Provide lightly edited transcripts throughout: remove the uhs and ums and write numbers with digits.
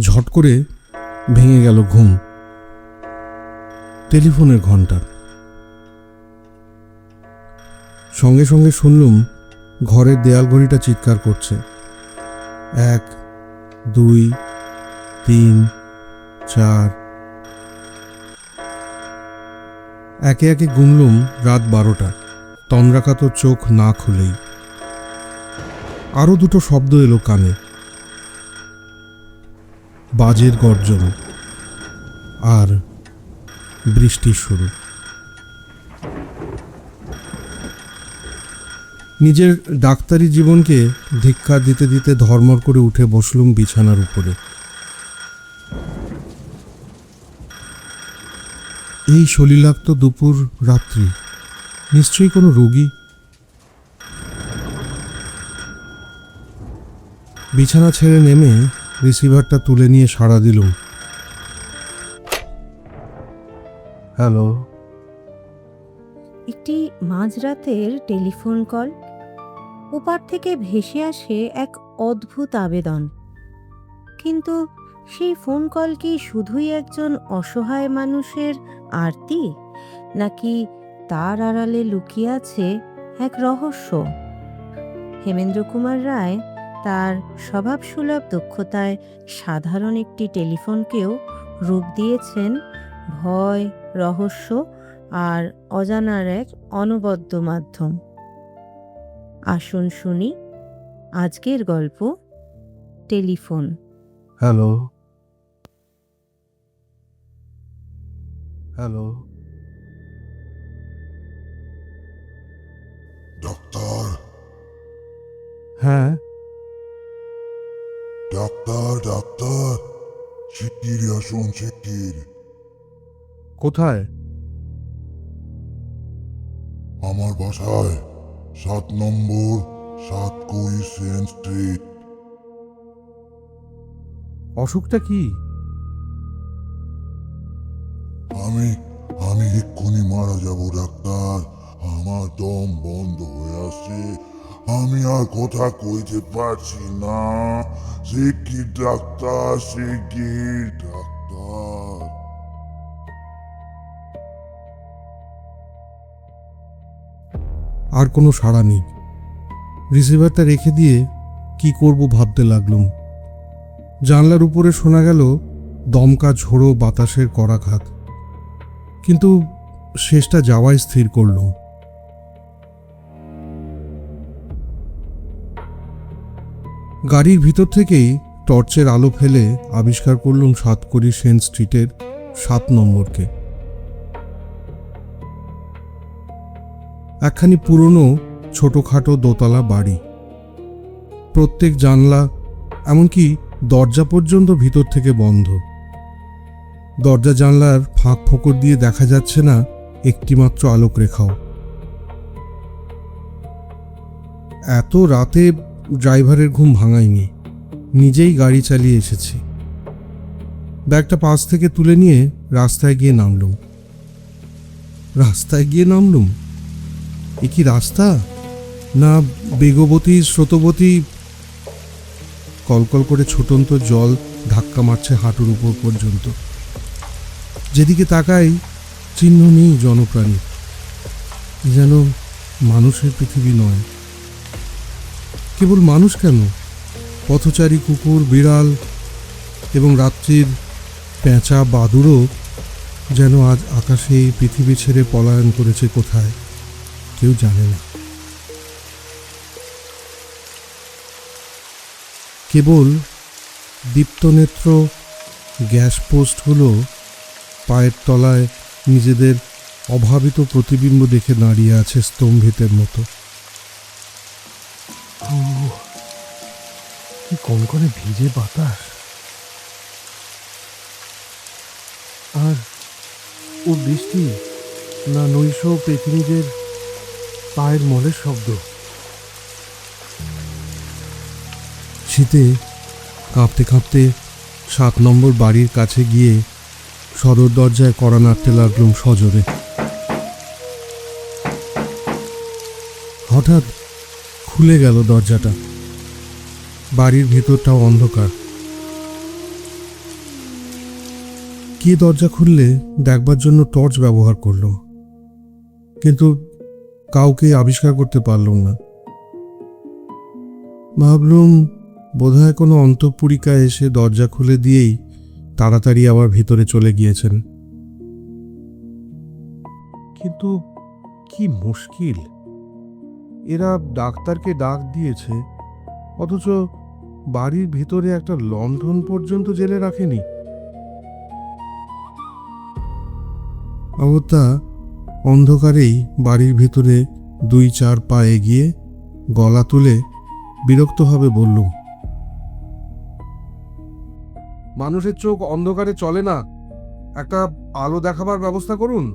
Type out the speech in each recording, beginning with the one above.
ঝট করে ভেঙে গেল ঘুম। টেলিফোনের ঘন্টা। সঙ্গে সঙ্গে শুনলুম ঘরের দেয়াল ঘড়িটা চিৎকার করছে। 1, 2, 3, 4। একে একে গুনলুম রাত 12টা, তন্দ্রাকাতর চোখ না খুলেই। আরো দুটো শব্দ এলো কানে, বাজের গর্জন আর বৃষ্টির শুরু। নিজের ডাক্তারি জীবনকে ধিক্কার দিতে দিতে ধর্মর করে উঠে বসলুম বিছানার উপরে। এই সলিলাক্ত দুপুর রাত্রি, নিশ্চয়ই কোনো রোগী। বিছানা ছেড়ে নেমে রিসিভারটা তুলে নিয়ে সাড়া দিলুম। হ্যালো। একটি মাঝরাতের টেলিফোন কল। ওপার থেকে ভেসে আসে এক অদ্ভুত আবেদন। কিন্তু সেই ফোন কল কি শুধুই একজন অসহায় মানুষের আরতি, নাকি তার আড়ালে লুকিয়ে আছে এক রহস্য? হেমেন্দ্র কুমার রায় তার স্বভাবসুলভ দক্ষতায় সাধারণ একটি টেলিফোনকেও রূপ দিয়েছেন ভয়, রহস্য আর অজানার এক অনবদ্য মাধ্যম। আসুন শুনি আজকের গল্প, টেলিফোন। হ্যালো। হ্যালো। ডাক্তার, হ্যাঁ। ডাক্তার, ডাক্তার, শিগগির আসুন, শিগগির। কোথায়? আমার বাসায়, 7 নম্বর 7 সেন্ট স্ট্রিট। অসুখটা কি? আমি এক্ষুনি মারা যাব ডাক্তার। আমার দম বন্ধ হয়ে আসছে, আমি আর কথা কইতে পারছি না। শিগগির ডাক্তার, শিগগির ডাক্তার। আর কোনো সাড়া নেই। রিসিভারটা রেখে দিয়ে কি করব ভাবতে লাগলুম। জানলার উপরে শোনা গেল দমকা ঝোড়ো বাতাসের করাঘাত, কিন্তু শেষটা যাওয়াই স্থির করলুম। গাড়ির ভিতর থেকেই টর্চের আলো ফেলে আবিষ্কার করলুম 7 সেন্ট স্ট্রিটের 7 নম্বরকে। একখানি পুরনো ছোটখাটো দোতলা বাড়ি। প্রত্যেক জানলা, এমনকি দরজা পর্যন্ত ভিতর থেকে বন্ধ। দরজা জানলার ফাঁক ফোকর দিয়ে দেখা যাচ্ছে না একটিমাত্র আলোক রেখাও। এত রাতে ড্রাইভারের ঘুম ভাঙায়নি, নিজেই গাড়ি চালিয়ে এসেছি। ব্যাগটা পাশ থেকে তুলে নিয়ে রাস্তায় গিয়ে নামলুম। এ কি রাস্তা, না বেগবতী স্রোতবতী? কলকল করে ছুটন্ত জল ধাক্কা মারছে হাঁটুর উপর পর্যন্ত। যেদিকে তাকাই চিহ্ন নেই জনপ্রাণী, যেন মানুষের পৃথিবী নয়। কেবল মানুষ কেন, পথচারী কুকুর, বিড়াল এবং রাত্রির পেঁচা বাদুড়ও যেন আজ আকাশে এই পৃথিবী ছেড়ে পলায়ন করেছে কোথায়, কেউ জানে না। কেবল দীপ্তনেত্র গ্যাস পোস্টগুলো পায়ের তলায় নিজেদের অভাবিত প্রতিবিম্ব দেখে দাঁড়িয়ে আছে স্তম্ভিতের মতো। কি কনকনে ভিজে বাতাস, আর ও বৃষ্টি, না নৈশ পৃথিবীদের পায়ের মলের শব্দ। শীতে কাঁপতে কাঁপতে 7 নম্বর বাড়ির কাছে গিয়ে সদর দরজায় কড়া নাড়তে লাগলুম সজোরে। হঠাৎ খুলে গেল দরজাটা। বাড়ির ভেতরটাও অন্ধকার। কে দরজা খুললে দেখবার জন্য টর্চ ব্যবহার করলাম, কিন্তু কাউকে আবিষ্কার করতে পারলাম না। ভাবলুম বোধহয় কোনো অন্তঃপুরিকা এসে দরজা খুলে দিয়েই তাড়াতাড়ি আবার ভিতরে চলে গিয়েছেন। কিন্তু কি মুশকিল, এরা ডাক্তারকে ডাক দিয়েছে অথচ বাড়ির ভিতরে একটা লণ্ঠন পর্যন্ত জেলে রাখেনি। অগত্যা অন্ধকারেই বাড়ির ভিতরে 2-4 পা এগিয়ে গলা তুলে বিরক্তভাবে বললুম, মানুষের চোখ অন্ধকারে চলে না, একটা আলো দেখাবার ব্যবস্থা করুন।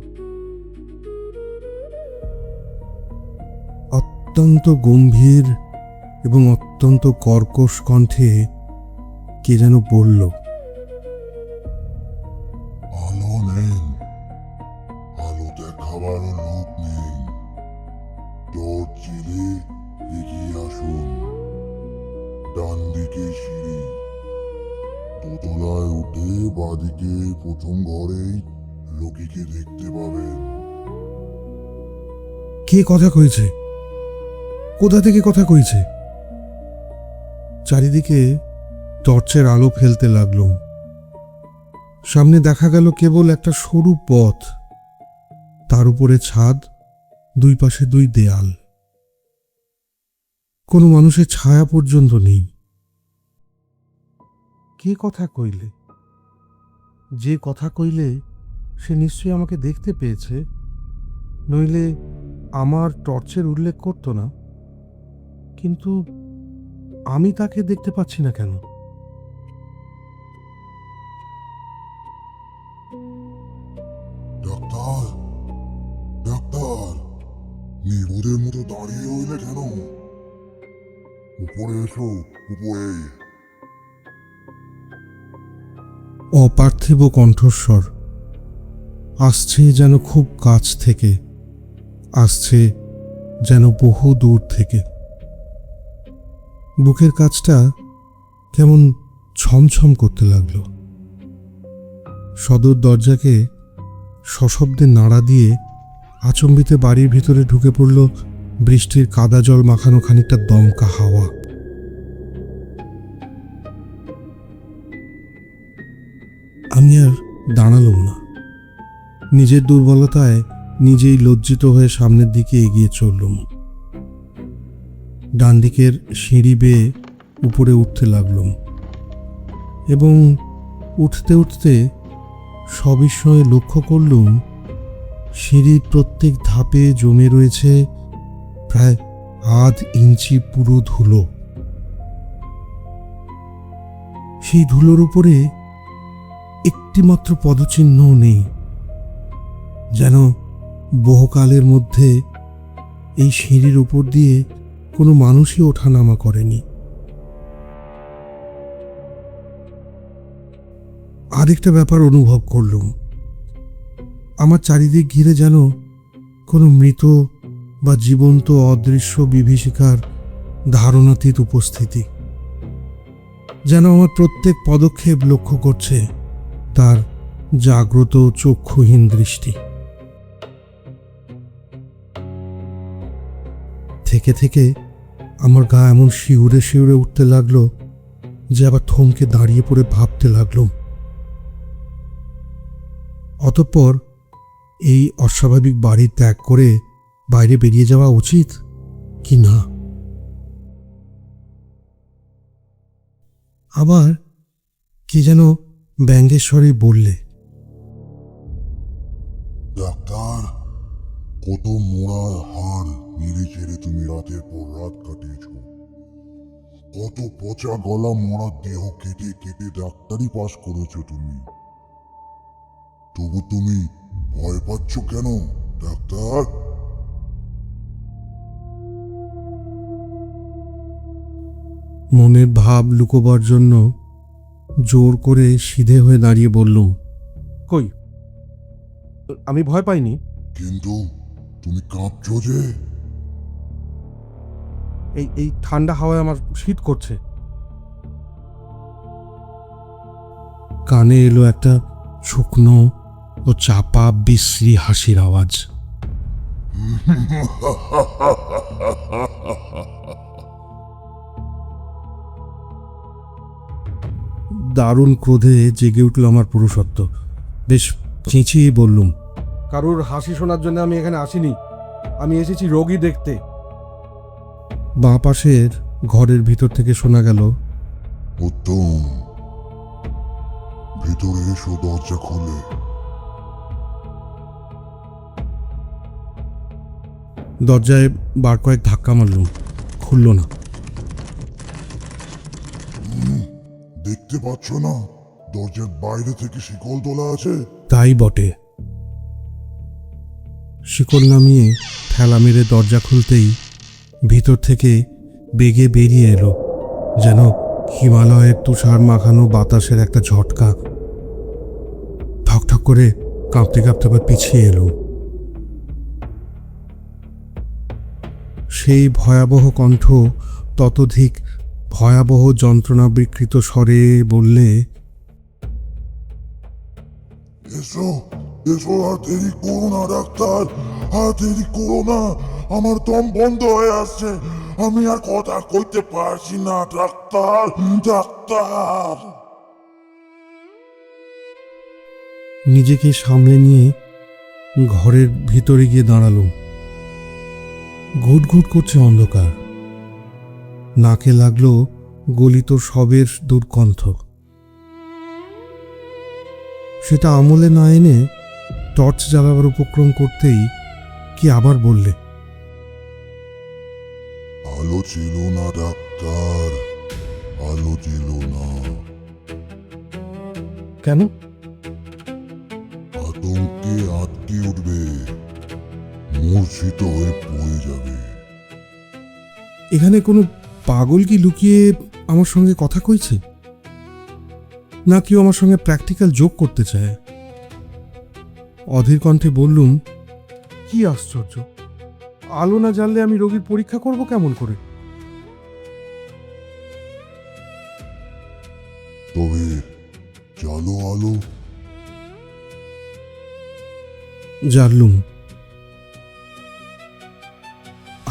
অত্যন্ত গম্ভীর এবং অত্যন্ত কর্কশ কণ্ঠে কে যেন বলল, আলো নেই, আলো দেখাবার লোক নেই, টর্চ জেলে এগিয়ে আসুন, ডান দিকে সিঁড়ি, দোতলায় উঠে বাঁদিকে প্রথম ঘরেই রোগীকে দেখতে পাবেন। কে কথা কইছে, কোথা থেকে কথা কইছে? চারিদিকে টর্চের আলো ফেলতে লাগলুম। সামনে দেখা গেল কেবল একটা সরু পথ, তার উপরে ছাদ, 2 পাশে 2 দেয়াল, কোনো মানুষের ছায়া পর্যন্ত নেই। কে কথা কইলে? যে কথা কইলে সে নিশ্চয়ই আমাকে দেখতে পেয়েছে, নইলে আমার টর্চের উল্লেখ করতো না। কিন্তু আমি তাকে দেখতে পাচ্ছি না কেন? ডাক্তার, ডাক্তার, নির্বোধের মতো দাঁড়িয়ে রইলে কেন? উপরে এসো, উপরে। অপার্থিব কণ্ঠস্বর আসছে যেন খুব কাছ থেকে, আসছে যেন বহু দূর থেকে। বুকের কাছটা কেমন ছমছম করতে লাগলো। সদর দরজাকে সশব্দে নাড়া দিয়ে আচম্বিতে বাড়ির ভিতরে ঢুকে পড়ল বৃষ্টির কাদা জল মাখানো খানিকটা দমকা হাওয়া। আমি আর দাঁড়ালুম না, নিজের দুর্বলতায় নিজেই লজ্জিত হয়ে সামনের দিকে এগিয়ে চললুম। ডান দিকের সিঁড়ি বেয়ে উপরে উঠতে লাগলুম এবং উঠতে উঠতে সবিস্ময়ে লক্ষ্য করলুম সিঁড়ির প্রত্যেক ধাপে জমে রয়েছে প্রায় 1/2 ইঞ্চি পুরো ধুলো। সেই ধুলোর উপরে একটিমাত্র পদচিহ্নও নেই, যেন বহুকালের মধ্যে এই সিঁড়ির উপর দিয়ে কোনো মানুষই ওঠানামা করেনি। আরেকটা ব্যাপার অনুভব করলুম, আমার চারিদিক ঘিরে যেন কোনো মৃত বা জীবন্ত অদৃশ্য বিভীষিকার ধারণাতীত উপস্থিতি, যেন আমার প্রত্যেক পদক্ষেপ লক্ষ্য করছে তার জাগ্রত চক্ষুহীন দৃষ্টি। থেকে থেকে আমার গা এমন শিউরে শিউরে উঠতে লাগলো যে আবার থমকে দাঁড়িয়ে পড়ে ভাবতে লাগলুম, অতঃপর এই অস্বাভাবিক বাড়ি ত্যাগ করে বাইরে বেরিয়ে যাওয়া উচিত কি না। আবার কে যেন ব্যঙ্গের স্বরে বললে, ডাক্তার, কত মোড়ার হাড় নেড়ে ছেড়ে তুমি রাতের পর রাত কাটিয়েছ, কত পচা গলা মরা দেহ কেটে কেটে ডাক্তারি পাশ করেছো তুমি, তবু তুমি ভয় পাচ্ছ কেন ডাক্তার? মনের ভাব লুকোবার জন্য জোর করে সিধে হয়ে দাঁড়িয়ে বললুম, কই, আমি ভয় পাইনি। কিন্তু তুমি কাঁপছো যে। এই ঠান্ডা হাওয়ায় আমার শীত করছে। কানে এলো একটা শুকনো ও চাপা বিশ্রী হাসির আওয়াজ। দারুণ ক্রোধে জেগে উঠল আমার পুরুষত্ব। বেশ চেঁচিয়ে বললুম, কারুর হাসি শোনার জন্য আমি এখানে আসিনি, আমি এসেছি রোগী দেখতে। বাঁ পাশের ঘরের ভিতর থেকে শোনা গেল, উত্তম, ভিতরে এসো, দরজা খুলে। দরজায় বার কয়েক ধাক্কা মারলুম, খুলল না। দেখতে পাচ্ছ না দরজার বাইরে থেকে শিকল তোলা আছে? তাই বটে। শিকল নামিয়ে ঠেলা মেরে দরজা খুলতেই ভিতর থেকে বেগে বেরিয়ে এলো যেন হিমালয়ের তুষার মাখানো বাতাসের একটা ঝটকা। ঠকঠক করে কাঁপতে কাঁপতে আবার পিছিয়ে এলো। সেই ভয়াবহ কণ্ঠ ততোধিক ভয়াবহ যন্ত্রণা বিকৃত স্বরে বললে, এসো এসো, আর দেরি করো না ডাক্তার, আর দেরি করো না, আমার দম বন্ধ হয়ে আসছে, আমি আর কথা কইতে পারছি না ডাক্তার, ডাক্তার। নিজেকে সামলে নিয়ে ঘরের ভিতরে গিয়ে দাঁড়ালুম। ঘুটঘুট করছে অন্ধকার, নাকে লাগলো গলিত শবের দুর্গন্ধ। সেটা আমলে না এনে টর্চ জ্বালাবার উপক্রম করতেই কি আবার বললে, আলো ছিল না ডাক্তার, আলো ছিল না। কেন? আতঙ্কে আটকে উঠবে, মূর্ছিত হয়ে পড়ে যাবে। এখানে কোনো পাগল কি লুকিয়ে আমার সঙ্গে কথা কইছে, না কেউ আমার সঙ্গে প্র্যাকটিক্যাল যোগ করতে চায়? অধীর কণ্ঠে বললুম, কি আশ্চর্য, আলো না জ্বাললে আমি রোগীর পরীক্ষা করব কেমন করে? তবে চলো আলো। জ্বাললুম।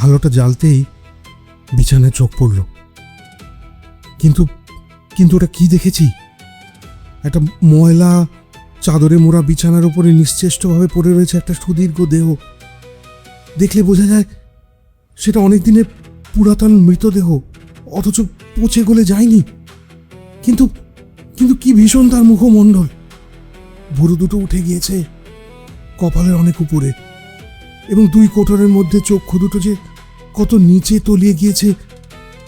আলোটা জ্বালতেই বিছানায় চোখ পড়ল। কিন্তু কিন্তু ওটা কি দেখেছি? একটা ময়লা চাদরে মোড়া বিছানার উপরে নিশ্চেষ্টভাবে পড়ে রয়েছে একটা সুদীর্ঘ দেহ। দেখলে বোঝা যায় সেটা অনেক দিনের পুরাতন মৃতদেহ, অথচ পচে গলে যায়নি। কিন্তু কিন্তু কি ভীষণ তার মুখমণ্ডল! ভুরু দুটো উঠে গিয়েছে কপালের অনেক উপরে, এবং দুই কোটরের মধ্যে চক্ষু দুটো যে কত নিচে তলিয়ে গিয়েছে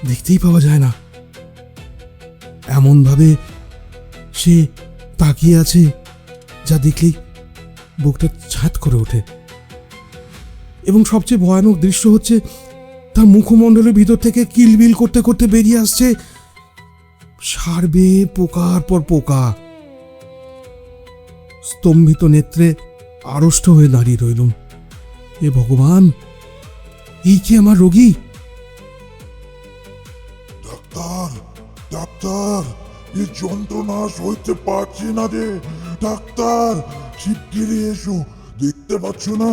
দেখতেই পাওয়া যায় না। এমনভাবে সে তাকিয়ে আছে যা দেখলেই বুকটা ছাত করে ওঠে। এবং সবচেয়ে ভয়ানক দৃশ্য হচ্ছে তার মুখমণ্ডলের ভিতর থেকে কিলবিল করতে করতে বেরিয়ে আসছে সারবে পোকার পর পোকা। স্তম্ভিত নেত্রে আড়ষ্ট হয়ে দাঁড়িয়ে রইলুম। এ ভগবান, এই কি আমার রোগী? ডাক্তার, ডাক্তার, এই যন্ত্রণা সইতে পারছি না রে ডাক্তার, শিগগিরই এসো। দেখতে পাচ্ছ না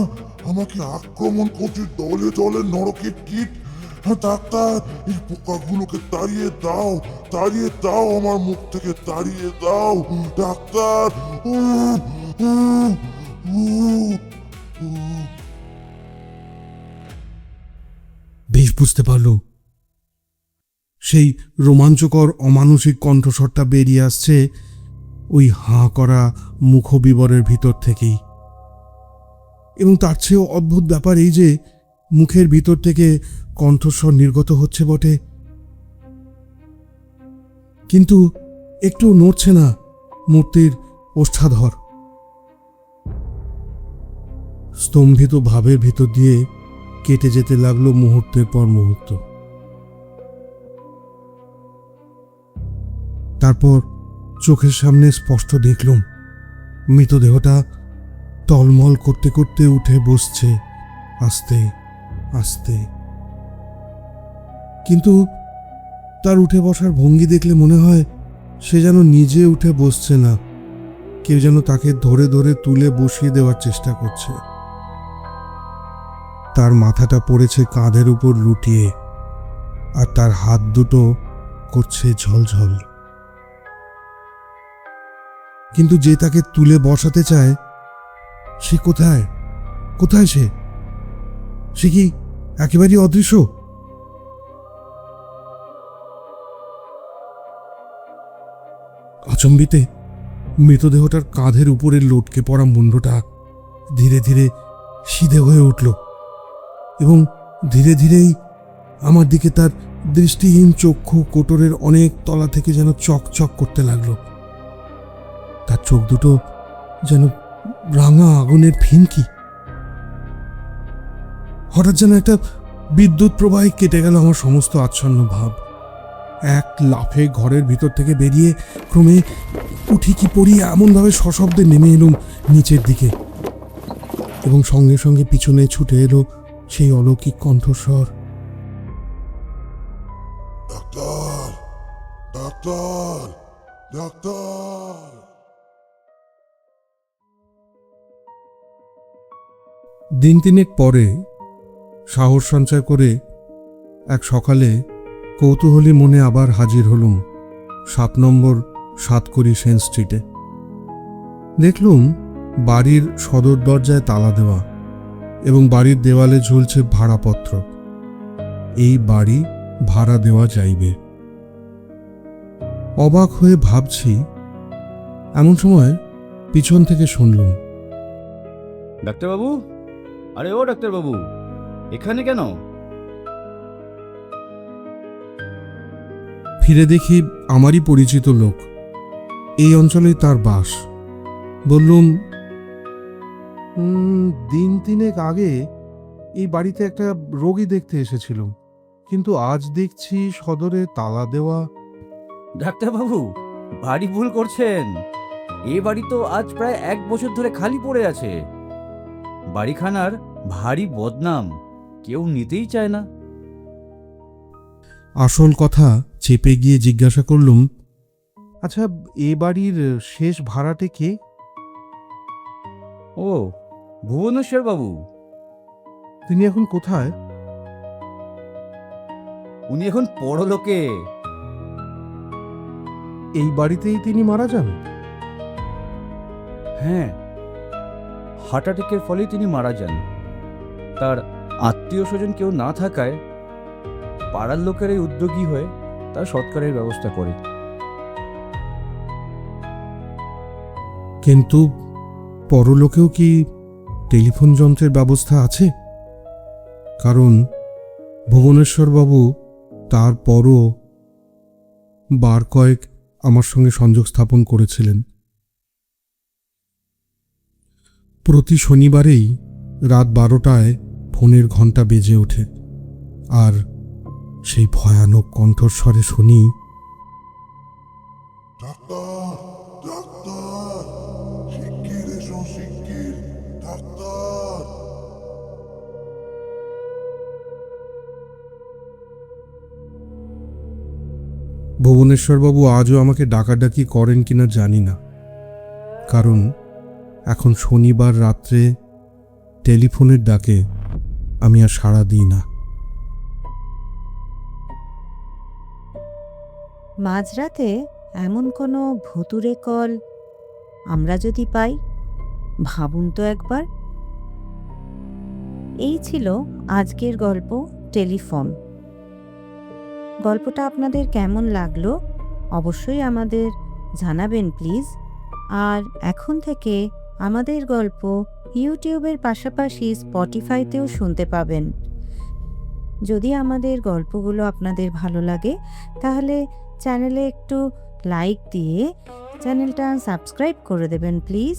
আমাকে আক্রমণ করছে দলে দলে নরকের কীট। হ্যাঁ ডাক্তার, এই পোকাগুলোকে তাড়িয়ে দাও, তাড়িয়ে দাও, আমার মুখ থেকে তাড়িয়ে দাও ডাক্তার। বেশ বুঝতে পারলুম সেই রোমাঞ্চকর অমানসিক কণ্ঠস্বরটা বেরিয়ে আসছে ওই হাঁ করা মুখবিবরের ভিতর থেকেই। এবং তার চেয়েও অদ্ভুত ব্যাপার এই যে মুখের ভিতর থেকে কণ্ঠস্বর নির্গত হচ্ছে বটে, কিন্তু একটু নড়ছে না মূর্তির ওষ্ঠাধর। স্তম্ভিত ভাবের ভিতর দিয়ে কেটে যেতে লাগলো মুহূর্তের পর মুহূর্ত। তারপর চোখের সামনে স্পষ্ট দেখলুম মৃতদেহটা টলমল করতে করতে উঠে বসছে আস্তে আস্তে। কিন্তু তার উঠে বসার ভঙ্গি দেখলে মনে হয় সে যেন নিজে উঠে বসছে না, কেউ যেন তাকে ধরে ধরে তুলে বসিয়ে দেওয়ার চেষ্টা করছে। তার মাথাটা পড়েছে কাঁধের উপর লুটিয়ে, আর তার হাত দুটো করছে ঝলঝল। কিন্তু যে তাকে তুলে বসাতে চায়, সে কোথায়? কোথায় সে? সে কি একেবারেই অদৃশ্য? আচম্বিতে মৃতদেহটার কাঁধের উপরে লটকে পড়া মুন্ডটা ধীরে ধীরে সিধে হয়ে উঠল এবং ধীরে ধীরেই আমার দিকে তার দৃষ্টিহীন চক্ষু কোটরের অনেক তলা থেকে যেন চকচক করতে লাগলো। তার চোখ দুটো যেন রাঙা আগুনের ফিনকি। হঠাৎ যেন একটা বিদ্যুৎ প্রবাহে কেটে গেল আমার সমস্ত আচ্ছন্ন ভাব। এক লাফে ঘরের ভিতর থেকে বেরিয়ে ক্রমে উঠি কি পড়ি এমনভাবে সশব্দে নেমে এলুম নিচের দিকে, এবং সঙ্গে সঙ্গে পিছনে ছুটে এলো সেই অলৌকিক কণ্ঠস্বর। Doctor, doctor, doctor. দিন তিনেক পরে সাহস সঞ্চয় করে এক সকালে কৌতূহলী মনে আবার হাজির হলুম 7 নম্বর সাতকড়ি সেন স্ট্রিটে। দেখলুম বাড়ির সদর দরজায় তালা দেওয়া এবং বাড়ির দেওয়ালে ঝুলছে ভাড়াপত্র। এই বাড়ি ভাড়া দেওয়া যাইবে। অবাক হয়ে ভাবছি, এমন সময় পিছন থেকে শুনলুম, ডাক্তারবাবু, আরে ও ডাক্তারবাবু, এখানে কেন? ফিরে দেখি আমারই পরিচিত লোক। এই অঞ্চলেই তার বাস। বললুম, দিন তিনেক আগে এই বাড়িতে একটা রোগী দেখতে এসেছিলাম, কিন্তু আজ দেখছি সদরে তালা দেওয়া। ডাক্তারবাবু, বাড়ি ভুল করছেন। এ বাড়ি তো আজ প্রায় 1 বছর ধরে খালি পড়ে আছে। বাড়িখানার ভারী বদনাম, কেউ নিতেই চায় না। আসল কথা চেপে গিয়ে জিজ্ঞাসা করলুম, আচ্ছা, এ বাড়ির শেষ ভাড়াটে কে? ও, ভুবনেশ্বর বাবু। তিনি এখন কোথায়? উনি এখন পরলোকে। এই বাড়িতেই তিনি মারা যান? হ্যাঁ, হার্ট অ্যাটাকের ফলেই তিনি মারা যান। তার আত্মীয় স্বজন কেউ না থাকায় পাড়ার লোকেরাই উদ্যোগী হয়ে তার সৎকারের ব্যবস্থা করে। কিন্তু পরলোকেও কি টেলিফোন যন্ত্রের ব্যবস্থা আছে? কারণ ভুবনেশ্বরবাবু তার পরও বার কয়েক আমার সঙ্গে সংযোগ স্থাপন করেছিলেন। প্রতি শনিবারেই রাত 12টায় ফোনের ঘণ্টা বেজে ওঠে, আর সেই ভয়ানক কণ্ঠস্বরে শুনি, ডাক্তার, ডাক্তার, শিগগির এসো, শিগগির, ডাক্তার। ভুবনেশ্বরবাবু আজও আমাকে ডাকাডাকি করেন কিনা জানি না, কারণ এখন শনিবার রাত্রে টেলিফোনের ডাকে আমি আর সাড়া দিই না। মাঝরাতে এমন কোনো ভুতুড়ে কল আমরা যদি পাই, ভাবুন তো একবার। এই ছিল আজকের গল্প টেলিফোন। গল্পটা আপনাদের কেমন লাগলো অবশ্যই আমাদের জানাবেন প্লিজ। আর এখন থেকে আমাদের গল্প ইউটিউবের পাশাপাশি স্পটিফাইতেও শুনতে পাবেন। যদি আমাদের গল্পগুলো আপনাদের ভালো লাগে তাহলে চ্যানেলে একটু লাইক দিয়ে চ্যানেলটা সাবস্ক্রাইব করে দেবেন প্লিজ।